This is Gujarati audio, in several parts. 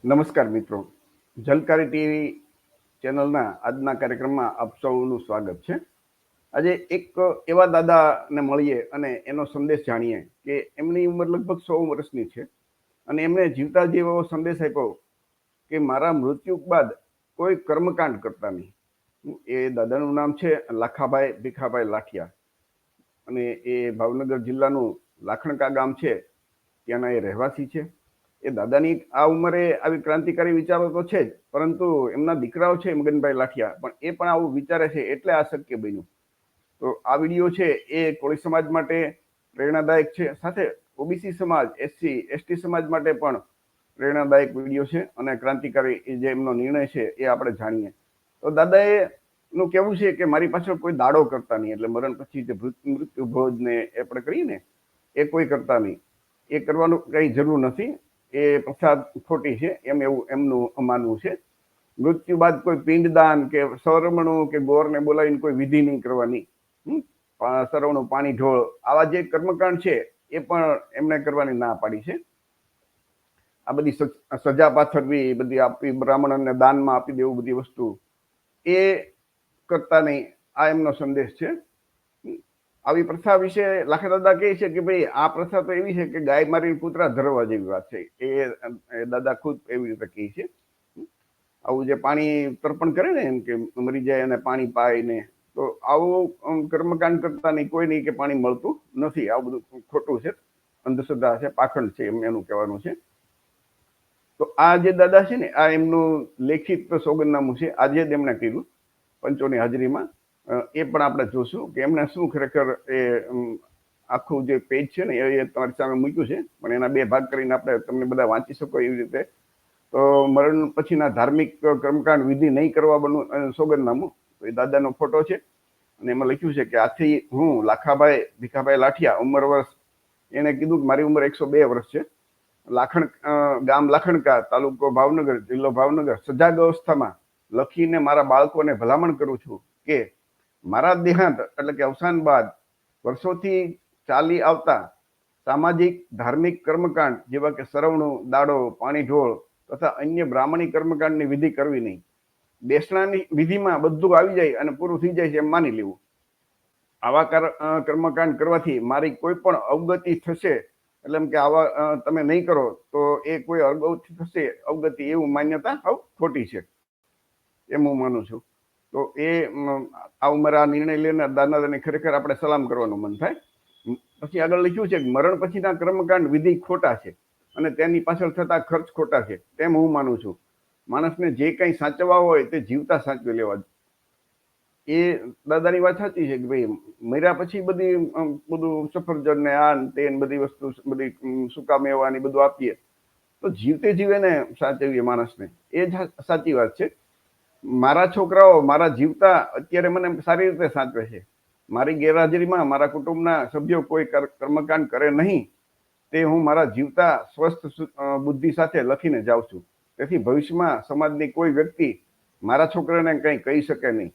નમસ્કાર મિત્રો, ઝલકારી ટીવી ચેનલના આજના કાર્યક્રમમાં આપ સૌનું સ્વાગત છે. આજે એક એવા દાદાને મળીએ અને એનો સંદેશ જાણીએ કે એમની ઉંમર લગભગ 100 વર્ષની છે અને એમણે જીવતા જેવો સંદેશ આપ્યો કે મારા મૃત્યુ બાદ કોઈ કર્મકાંડ કરતા નહીં. એ દાદાનું નામ છે લાખાભાઈ ભીખાભાઈ લાઠિયા અને એ ભાવનગર જિલ્લાનું લાખણકા ગામ છે, ત્યાંના એ રહેવાસી છે. એ દાદાની આ ઉંમરે આવી ક્રાંતિકારી વિચારો તો છે જ, પરંતુ એમના દીકરાઓ છે મગનભાઈ લાઠિયા, પણ એ પણ આવું વિચારે છે એટલે આ શક્ય બન્યું. તો આ વિડીયો છે એ કોળી સમાજ માટે પ્રેરણાદાયક છે, સાથે ઓબીસી સમાજ, એસસી એસટી સમાજ માટે પણ પ્રેરણાદાયક વિડીયો છે અને ક્રાંતિકારી જે એમનો નિર્ણય છે એ આપણે જાણીએ. તો દાદાએ નું કહેવું છે કે મારી પાછળ કોઈ દાડો કરતા નહીં, એટલે મરણ પછી જે મૃત્યુ ભોજ ને આપણે કરીએ ને એ કોઈ કરતા નહીં. એ કરવાનું કઈ જરૂર નથી, એ પ્રથા ખોટી છે, એવું એમનું માનવું છે. મૃત્યુ બાદ કોઈ પિંડદાન કે સરવણું કે ગોરને બોલાવીને કોઈ વિધિ નહીં કરવાની. સરવણું, પાણી ઢોળ, આવા જે કર્મકાંડ છે એ પણ એમને કરવાની ના પાડી છે. આ બધી સજા પાથરવી, બધી આપવી, બ્રાહ્મણોને દાનમાં આપી દેવું, બધી વસ્તુ એ કરતા નહીં, આ એમનો સંદેશ છે. આવી પ્રથા વિશે લાખાદાદા કહે છે કે ભાઈ આ પ્રથા તો એવી છે કે ગાય મારી કૂતરા ધરવા જેવી વાત છે. એ દાદા ખુદ એવી રીતે કહે છે. આવું જે પાણી તર્પણ કરે ને, એમ કે મરી જાય અને પાણી પાય ને, તો આવું કર્મકાંડ કરતા નહીં, કોઈ નહીં કે પાણી મળતું નથી. આવું બધું ખોટું છે, અંધશ્રદ્ધા છે, પાખંડ છે, એમ એનું કહેવાનું છે. તો આ જે દાદા છે ને, આ એમનું લેખિત સોગંદનામું છે, આજે જ એમણે કીધું પંચોની હાજરીમાં. એ પણ આપણે જોશું કે એમને શું ખરેખર એ આખું જે પેજ છે ને એ તમારી સામે મૂક્યું છે, પણ એના બે ભાગ કરીને આપણે તમને બધા વાંચી શકો એવી રીતે. તો મરણ પછીના ધાર્મિક કર્મકાંડ વિધિ નહીં કરવા બનવું સોગંદનામું. તો એ દાદાનો ફોટો છે અને એમાં લખ્યું છે કે આથી હું લાખાભાઈ ભીખાભાઈ લાઠિયા, ઉંમર વર્ષ, એને કીધું કે મારી ઉંમર 102 વર્ષ છે, ગામ લાખણકા, તાલુકો ભાવનગર, જિલ્લો ભાવનગર, સજાગ અવસ્થામાં લખીને મારા બાળકોને ભલામણ કરું છું કે મારા દેહાંત એટલે કે અવસાન બાદ વર્ષોથી ચાલી આવતા સામાજિક ધાર્મિક કર્મકાંડ જેવા કે સરવણું, દાડો, પાણી ઢોળ તથા અન્ય બ્રાહ્મણી કર્મકાંડની વિધિ કરવી નહીં. બેસણાની વિધિમાં બધું આવી જાય અને પૂરું થઈ જાય છે એમ માની લેવું. આવા કર્મકાંડ કરવાથી મારી કોઈ પણ અવગતિ થશે, એટલે એમ કે આવા તમે નહીં કરો તો એ કોઈ અવગતિ થશે, અવગતિ એવું માન્યતા ખોટી છે, એમ હું માનું છું. તો એ આ ઉંમરે આ નિર્ણય લઈને દાદાને ખરેખર આપણે સલામ કરવાનું મન થાય. પછી આગળ લખ્યું છે કે મરણ પછીના કર્મકાંડ વિધિ ખોટા છે અને તેની પાછળ થતા ખર્ચ ખોટા છે, તેમ હું માનું છું. માણસને જે કંઈ સાચવવા હોય તે જીવતા સાચવી લેવા. એ દાદાની વાત સાચી છે કે ભાઈ મર્યા પછી બધું સફરજન ને આ તે બધી વસ્તુ, બધી સૂકા મેવા ને બધું આપીએ, તો જીવતે જીવે ને સાચવીએ માણસને, એ જ સાચી વાત છે. મારા છોકરાઓ મારા જીવતા અત્યારે મને સારી રીતે સાચવે છે. મારી ગેરહાજરીમાં મારા કુટુંબના સભ્યો કોઈ કર્મકાંડ કરે નહીં, તે હું મારા જીવતા સ્વસ્થ બુદ્ધિ સાથે લખીને જાઉં છું. તેથી ભવિષ્યમાં સમાજની કોઈ વ્યક્તિ મારા છોકરાને કંઈ કહી શકે નહીં.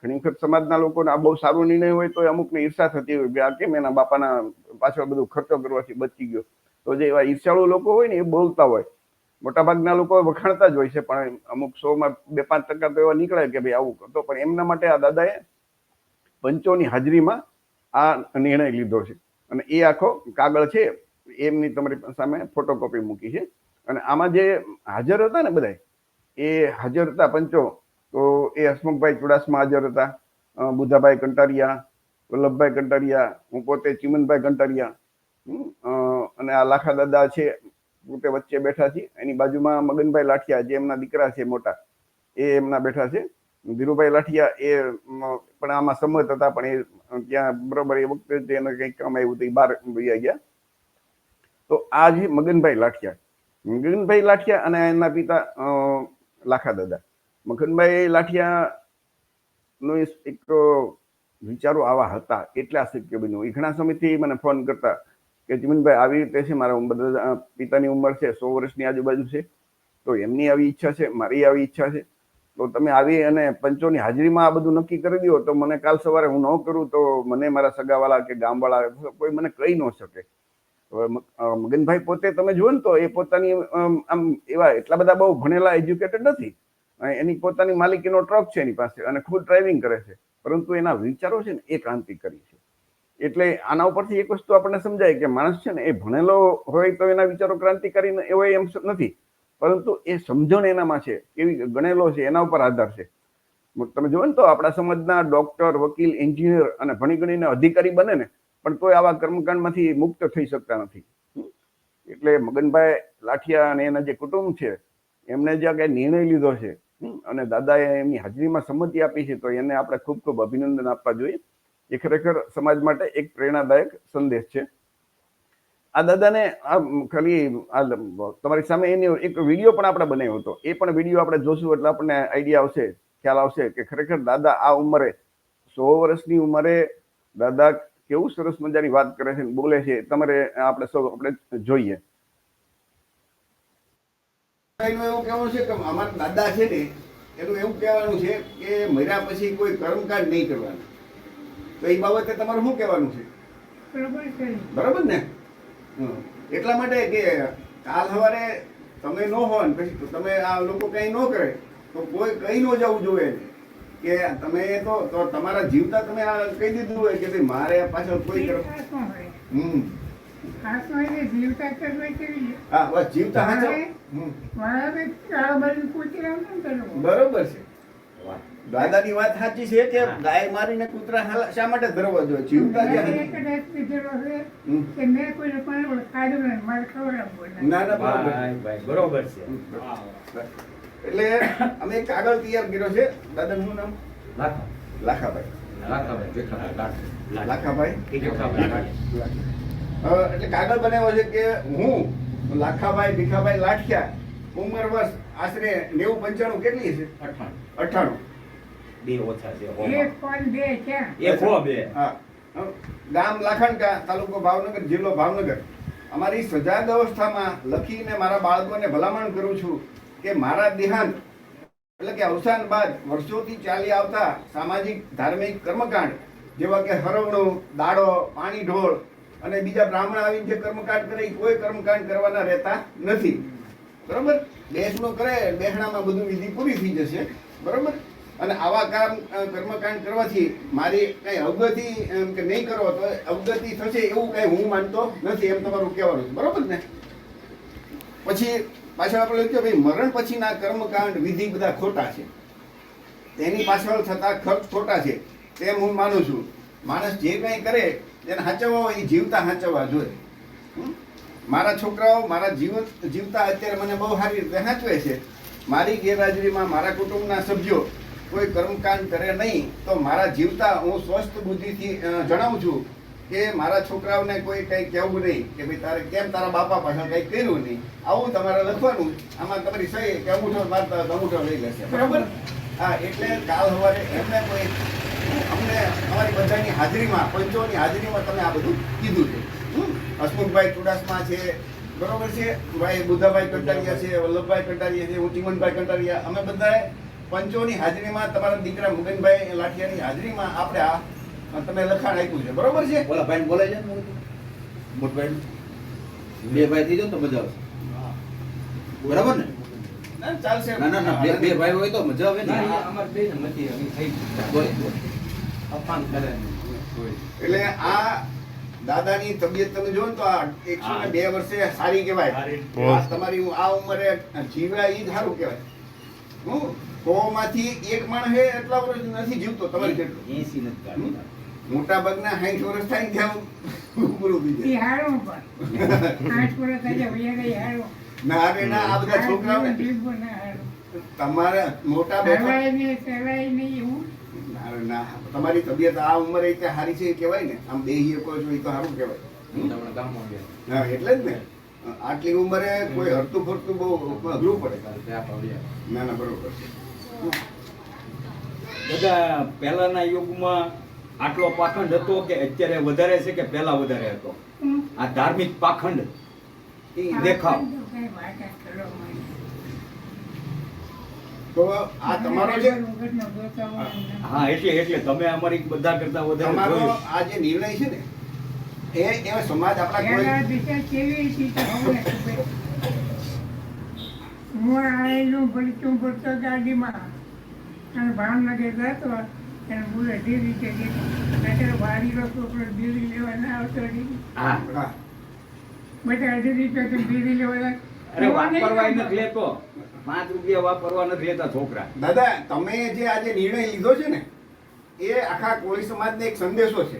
ઘણી વખત સમાજના લોકોને આ બહુ સારો નિર્ણય હોય તો અમુકને ઈર્ષા થતી હોય કે આ કેમ એના બાપાના પાછળ બધું ખર્ચો કરવાથી બચી ગયો. તો જે એવા ઈર્ષાળુ લોકો હોય ને એ બોલતા હોય. મોટાભાગના લોકો વખાણતા જ હોય છે, પણ અમુક 100માં 2-5% તો એવા નીકળે કે ભાઈ આવું કરતો. પણ એમના માટે આ દાદાએ પંચોની હાજરીમાં આ નિર્ણય લીધો છે અને એ આખો કાગળ છે એમની તમારી સામે ફોટોકોપી મૂકી છે. અને આમાં જે હાજર હતા ને બધા, એ હાજર હતા પંચો, તો એ હસમુખભાઈ ચુડાસમા હાજર હતા, બુધાભાઈ કંટારિયા, વલ્લભભાઈ કંટારિયા, હું પોતે ચીમનભાઈ કંટારિયા, અને આ લાખા દાદા છે પોતે વચ્ચે બેઠા છે. એની બાજુમાં મગનભાઈ લાઠિયા જે એમના દીકરા છે મોટા, એ એમના બેઠા છે. ધીરુભાઈ લાઠિયા એ પણ આમાં સંમત હતા, પણ એ ત્યાં બરોબર એ વખતે એને કંઈક કામ આવ્યું હતું, બહાર વહી ગયા. તો આ છે મગનભાઈ લાઠિયા. મગનભાઈ લાઠિયા અને એમના પિતા લાખા દાદા. મગનભાઈ લાઠિયા નો એક વિચારો આવા હતા એટલે આ શક્ય બન્યું. એ ઘણા સમયથી મને ફોન કરતા કે ચીમનભાઈ આવી રીતે છે, મારા પિતાની ઉંમર છે 100 વર્ષની આજુબાજુ છે, તો એમની આવી ઈચ્છા છે, મારી આવી ઈચ્છા છે, તો તમે આવી અને પંચોની હાજરીમાં આ બધું નક્કી કરી દો, તો મને કાલ સવારે હું ન કરું તો મને મારા સગાવાળા કે ગામવાળા કોઈ મને કહી ન શકે. મગનભાઈ પોતે તમે જુઓ ને તો એ પોતાની આમ એવા એટલા બધા બહુ ભણેલા એજ્યુકેટેડ નથી. એની પોતાની માલિકીનો ટ્રક છે એની પાસે અને ખુદ ડ્રાઇવિંગ કરે છે, પરંતુ એના વિચારો છે ને એ ક્રાંતિકારી છે. એટલે આના ઉપરથી એક વસ્તુ આપણને સમજાય કે માણસ છે ને એ ભણેલો હોય તો એના વિચારો ક્રાંતિકારી હોય એમ નથી, પરંતુ એ સમજણ એનામાં છે, કેવી ગણેલો છે એના ઉપર આધાર છે. તમે જુઓ ને તો આપણા સમાજના ડોક્ટર, વકીલ, એન્જિનિયર અને ભણી ગણીને અધિકારી બને ને, પણ તોય આવા કર્મકાંડમાંથી મુક્ત થઈ શકતા નથી. એટલે મગનભાઈ લાઠિયા અને એના જે કુટુંબ છે એમને જે કઈ નિર્ણય લીધો છે અને દાદાએ એમની હાજરીમાં સંમતિ આપી છે, તો એને આપણે ખૂબ ખૂબ અભિનંદન આપવા જોઈએ. એ ખરેખર સમાજ માટે એક પ્રેરણાદાયક સંદેશ છે. આ દાદાને આ ખાલી તમારી સામે એની એક વિડીયો પણ આપણે બનાવ્યો હતો. એ પણ વિડીયો આપણે જોશું એટલે આપણને આઈડિયા આવશે, ખ્યાલ આવશે કે ખરેખર દાદા આ ઉંમરે 100 વર્ષની ઉંમરે દાદા કેવું સરસ મજાની વાત કરે છે, બોલે છે. તમારે આપણે સૌ આપણે જોઈએ. એનું એવું કહેવું છે કે અમારા દાદા છે ને એનું એવું કહેવાનું છે કે મર્યા પછી કોઈ કર્મકાંડ નહીં કરવાનું. તો એ બાબતે તમારું શું કહેવાનું છે? બરાબર ને? એટલા માટે કે કાલ સવારે તમે ન હો ને પછી તમે આ લોકો કઈ ન કરે તો કોઈ કઈ ન જવું જોઈએ કે તમે તો તમારા જીવતા તમે આ કહી દીધું હોય કે ભાઈ મારે પાછળ કોઈ કરે. બરોબર છે. દાદાની વાત સાચી છે કે ગાય મારીને કૂતરા શા માટે ધરવા જોઈએ? જીવતા બરોબર છે. એટલે અમે એક કાગળ તૈયાર કર્યો છે. દાદાનું નામ લાખાભાઈ. એટલે કાગળ બનાવ્યો છે કે હું લાખાભાઈ ભીખાભાઈ લાઠિયા, ઉંમર વર્ષ આશરે 90-95 કેટલી છે? 98. ગામ લાખણકા, તાલુકો ભાવનગર, જિલ્લો ભાવનગર. અમારી સજાગ અવસ્થામાં લખીને મારા બાળકોને ભલામણ કરું છું કે મારા દેહાંત એટલે કે અવસાન બાદ વર્ષોથી ચાલી આવતા સામાજિક ધાર્મિક કર્મકાંડ જેવા કે હરવણું, દાડો, પાણી ઢોળ અને બીજા બ્રાહ્મણ આવીને જે કર્મકાંડ કરે કોઈ કર્મકાંડ કરવાના રહેતા નથી. બરોબર? બેસણું કરે, બેસણામાં બધું વિધિ પૂરી થઈ જશે. બરોબર? અને આવા કર્મકાંડ કરવાથી મારી કઈ અવગતિ કે નહીં કરો તો અવગતિ થશે એવું કઈ હું માનતો નથી, એમ તમારું કહેવાનું છે. બરોબર ને? પછી પાછળ આપણે લખ્યું ભાઈ મરણ પછીના કર્મકાંડ વિધિ બધા ખોટા છે, તેની પાછળ થતા ખર્ચ ખોટા છે તેમ હું માનું છું. માણસ જે કંઈ કરે એને સાચવવા હોય એ જીવતા સાચવવા જોઈએ. મારા છોકરાઓ મારા જીવતા અત્યારે મને બહુ સારી રીતે સાચવે છે. મારી ગેરહાજરીમાં મારા કુટુંબના સભ્યો કોઈ કર્મકાંડ કરે નહીં તો મારા જીવતા હું સ્વસ્થ બુદ્ધિથી જણાવું છું કે મારા છોકરાઓને કોઈ કંઈ કહેવું નહીં કે ભાઈ તારે કેમ તારા બાપા પાછળ કંઈ કર્યું નહીં. આવું તમારે લખવાનું. આમાં તમારી સહી કે અંગૂઠો મારતા અંગૂઠો લઈ લેશે. બરાબર? હા. એટલે કાલ સવારે એમને કોઈ અમને અમારી બધાની હાજરીમાં, પંચોની હાજરીમાં તમે આ બધું કીધું છે. હસમુખભાઈ ચુડાસમા છે, બરોબર છે, ભાઈ બુધાભાઈ કંટારિયા છે, વલ્લભભાઈ કંટારિયા છે, હું ચીમનભાઈ કંટારિયા, અમે બધાએ પંચોની હાજરીમાં તમારા દીકરા મગનભાઈ લાઠિયાની હાજરીમાં આપણે આ તમે લખાણ આપ્યું છે. બરોબર છે? બોલા ભાઈ બોલે છે મોટભાઈ બે ભાઈ થઈ જાવ તો મજા આવશે. બરાબર ને? ચાલશે. ના બે ભાઈ હોય તો મજા આવે ને. અમાર બે નથી થઈ અપમાન કરે. એટલે આ દાદાની તબિયત તમે જો ને તો આ 102 વર્ષે સારી કહેવાય. તમારી આ ઉંમરે જીવ્યા એ સારું કહેવાય. હું 100 માંથી એક માણસ એટલા વર્ષ નથી જીવતો તમારી જેટલો. 80 નથી. મોટા ભાગના 60 વર્ષ થાય ત્યાં પૂરું થઈ જાય. ના રે ના, આ બધા છોકરાઓ તમારા મોટા ના તમારી તબિયત આ ઉંમરે સારી છે કહેવાય ને. આમ દેહી કહો છો એ તો સારું કહેવાય. હા એટલે જ ને. આટલી ઉંમરે કોઈ હરતું ફરતું બહુ અઘરું પડે. ના ના બરોબર છે. બધા પહેલાના યુગમાં આટલો પાખંડ હતો કે અત્યારે વધારે છે કે પહેલા વધારે હતો? આ ધાર્મિક પાખંડ દેખાવ. તો આ તમારો છે. હા એટલે તમે અમારી બધા કરતા વધારે તમારો આ જે નિર્ણય છે ને એ સમાજ આપણા પહેલા કોઈ દિશા કેવી હતી તો અમને ખબર. હું આવેલું ભરતો ગાડીમાં અને ભાવનગર જતો અને બુલેટ એ રીતે જતો વાડીનો છોકરો બીડી લેવા ના આવતો હા હા, બધા 18 રૂપિયા બીડી લેવા અરે વાપરવા નથી લેતો 5 રૂપિયા વાપરવા નથી લેતા છોકરા. દાદા તમે જે આજે નિર્ણય લીધો છે ને એ આખા કોળી સમાજને એક સંદેશો છે.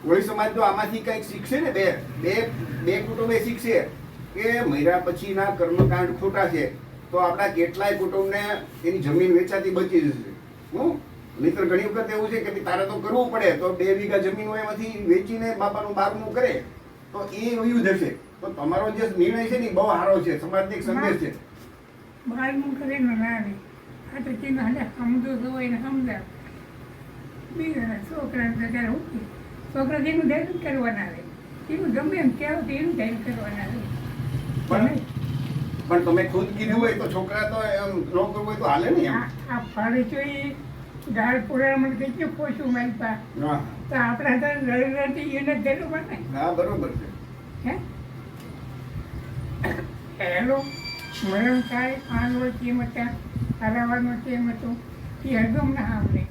કોળી સમાજ જો આમાંથી કંઈક શીખશે ને બે કુટુંબે શીખશે કે મર્યા પછીના કર્મકાંડ ખોટા છે તો આપણા કેટલાય કુટુંબને એની જમીન વેચાતી બચી જશે. નહીંતર ઘણી વખત એવું છે કે ભઈ તારે તો કરવું પડે તો 2 વીઘા જમીન હોય એમાંથી વેચીને બાપાનું 12મું કરે તો એ વયું જશે. તો તમારો જે નિર્ણય છે ને એ બહુ સારો છે, સમાજને એક સંદેશ છે. બારમું કરીને ના આવે આ તો તેને હાલે સમજો તો હોય ને સમજાવ બીજા છોકરાને તો ત્યારે ઉઠી છોકરા જેનું ધ્યાન કરવાના આવે એનું ગમે એમ કહેવું તો એનું ધ્યાન કરવાના આવે. પણ તમે ખુદ કીધું હોય તો છોકરા તો એમ ન કરવું હોય તો હાલે ને એમ. આ ફાળે તો એ ગાળ પુરાણ કેટલું પોછું મારી પા હા તો આપણા તો રડતી એને ધેરું બને હા બરોબર છે. હે એનો મરણ થાય આનો કેમ હતા હરાવાનો કેમ હતો એ હરદમ ના સાંભળે.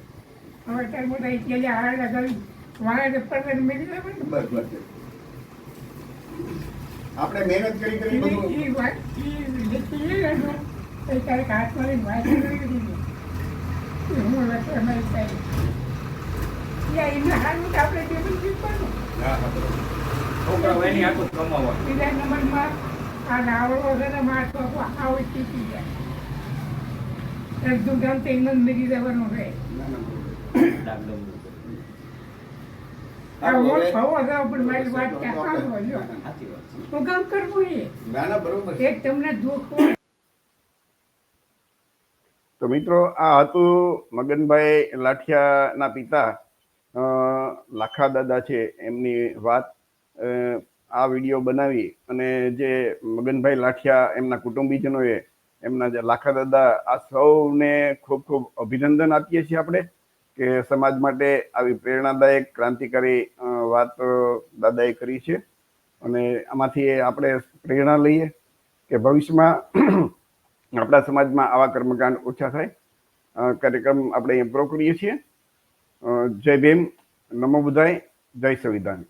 હવે ત્યારે બધા એટલે હાર લગાવી વાળે પર મેળવી લેવા ને બસ બસ આપણે મહેનત કરી કરી બધું એ વાત એ લીધી લેવાનું તો ક્યારેક હાથ મારીને વાત કરી દીધી હું લખે અમારી સાહેબ યા એમને હારું આપણે ટેબલ શીખવાનું. હા હા બરોબર. છોકરા એની હાથું જ કમાવા. બીજા નંબરમાં આ નાવડો છે ને માર તો આવું શીખી જાય અડધું ગામ તો એમ જ મેળવી દેવાનું રહે. ના, ના, બરોબર. ડાગડમ. આ હું ખવો જાઉં પણ મારી વાત ક્યાં સાંભળો જો સાચી વાત છે. હું કામ કરવું એ ના ના બરોબર છે. એક તમને દુઃખ હોય તો મિત્રો આ હતું મગનભાઈ લાઠિયાના પિતા લાખા દાદા છે એમની વાત. આ વિડીયો બનાવી અને જે મગનભાઈ લાઠિયા એમના કુટુંબીજનોએ એમના જે લાખા દાદા આ સૌને ખૂબ ખૂબ અભિનંદન આપીએ છીએ આપણે કે સમાજ માટે આવી પ્રેરણાદાયક ક્રાંતિકારી વાત દાદાએ કરી છે અને આમાંથી આપણે પ્રેરણા લઈએ કે ભવિષ્યમાં આપણા સમાજમાં આવા કર્મકાંડ ઓછા થાય. કાર્યક્રમ આપણે અહીંયા પૂરો કરીએ છીએ. જય ભીમ, નમો બુદ્ધાય, જય સંવિધાન.